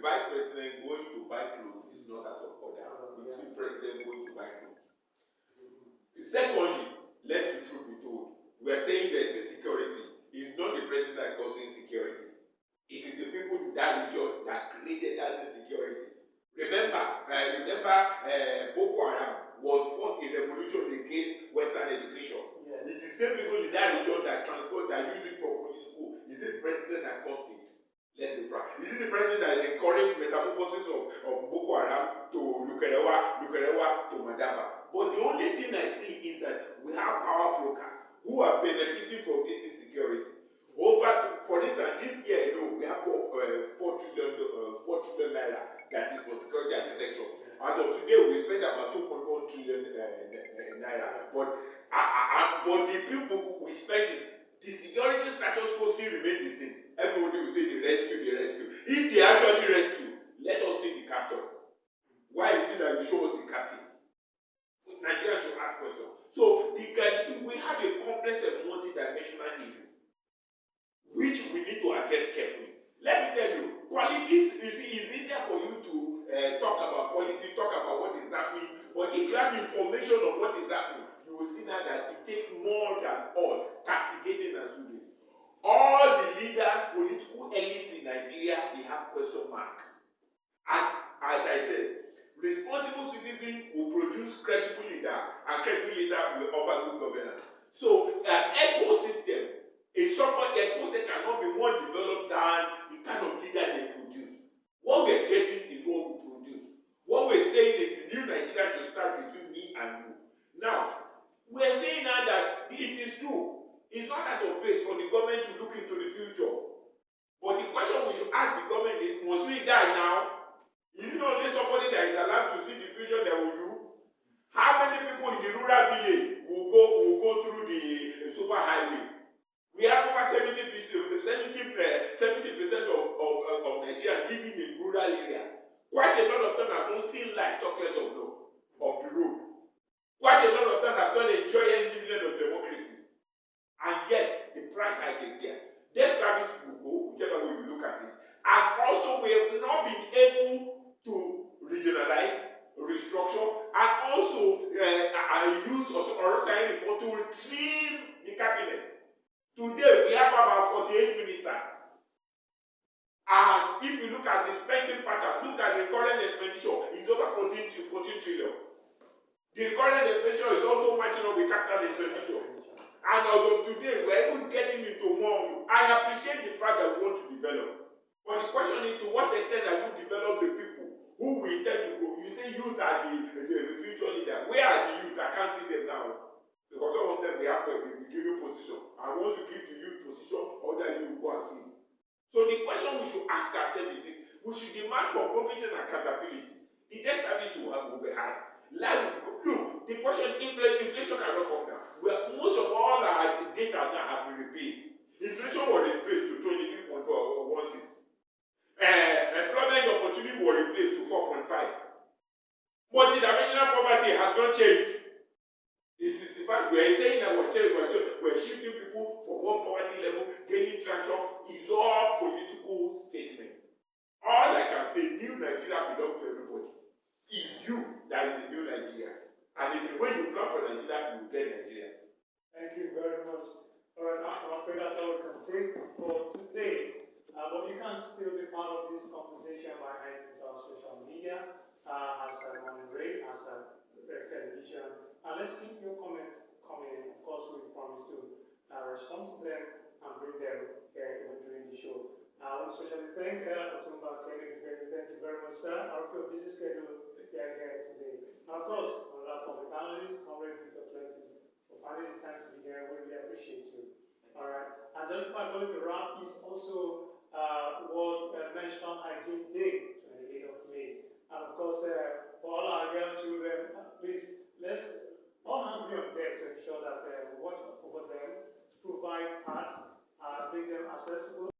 vice president going to buy clothes is not out of order. We see president going to buy clothes. Secondly, let the truth be told. We are saying there's insecurity. It's not the president that causes insecurity. It is the people in that region that created that insecurity. Remember, Boko Haram was first a revolution against Western education. Yes. It is the same people in that region that transport, that use it for political. Is it the president that caused it? Let me try. Is it the president that encouraged metamorphosis of Boko Haram to Lukerewa to Madaba? But the only thing I see is that we have power brokers who are benefiting from this insecurity. For instance, this year alone, we have 4 trillion naira that is for security and protection. As of today, we spend about 2.1 trillion naira. But the people we spend it, the security status quo still remains the same. Everybody will say they rescue. If they actually rescue, let us see the captain. Why is it that you show us the captain? Nigeria should ask questions. So we have a complex and multi-dimensional issue, which we need to address carefully. Let me tell you, politics, you see, it's easier for you to talk about politics, talk about what is happening, but if you have information on what is happening, you will see now that it takes more than us castigating and soothing. All the leaders, political elites in Nigeria, they have question mark. And as I said, responsible citizens will produce credible leader, and credible leader will offer good governance. So an ecosystem is somebody ecosystem cannot be more developed than the kind of leader they produce. What we're getting is what we produce. What we're saying is the new Nigeria should start between me and you. Now, we're saying now that it is true. It's not out of place for the government to look into the future. But the question we should ask the government is, must we die now? Is it only somebody that is allowed to see the future that will do? How many people in the rural village will go through the super highway? We have over 70% of Nigeria living in rural area. Quite a lot of them have not seen light, talk less of the road. Quite a lot of them have not enjoyed any dividend of democracy. And yet, the price hike is there. Debt service will go, whichever way you look at it. And also, we have not been able to regionalize, restructure, and also use or sign report to trim the cabinet. Today, we have about 48 ministers. And if you look at the spending pattern, look at the current expenditure, it's over 14 trillion. The current expenditure is also matching up with capital expenditure. And as of today, we're even getting into more. I appreciate the fact that we want to develop. But the question is, to what extent are we develop the people who we intend to go? You say youth are the future leader. Where are the youth? I can't see them now. Because some of them, they have the given position. And once you give the youth position, other youth go and see. So the question we should ask ourselves is this: we should demand for competence and accountability. The debt service will be high. Look, the question, inflation cannot come down. Most of all our data now have been rebased. Inflation was rebased to 23.16. Employment opportunity was replaced to 4.5. Multidimensional poverty has not changed. It's 65. We are saying that we're shifting people from one poverty level, gaining traction. It's all political statements. All I can say, new Nigeria belongs to everybody. It's you that is the new Nigeria. And when you plan for Nigeria, you will get Nigeria. Thank you very much. All right, I'm afraid that's all we can take for today. But you can still be part of this conversation by heading to our social media, #Morning Ray, #Television. Let's keep your comments coming in. Of course, we promise to respond to them and bring them during the show. I want to especially thank Otumba Kenny. Thank you very much, sir. Our busy schedule here today.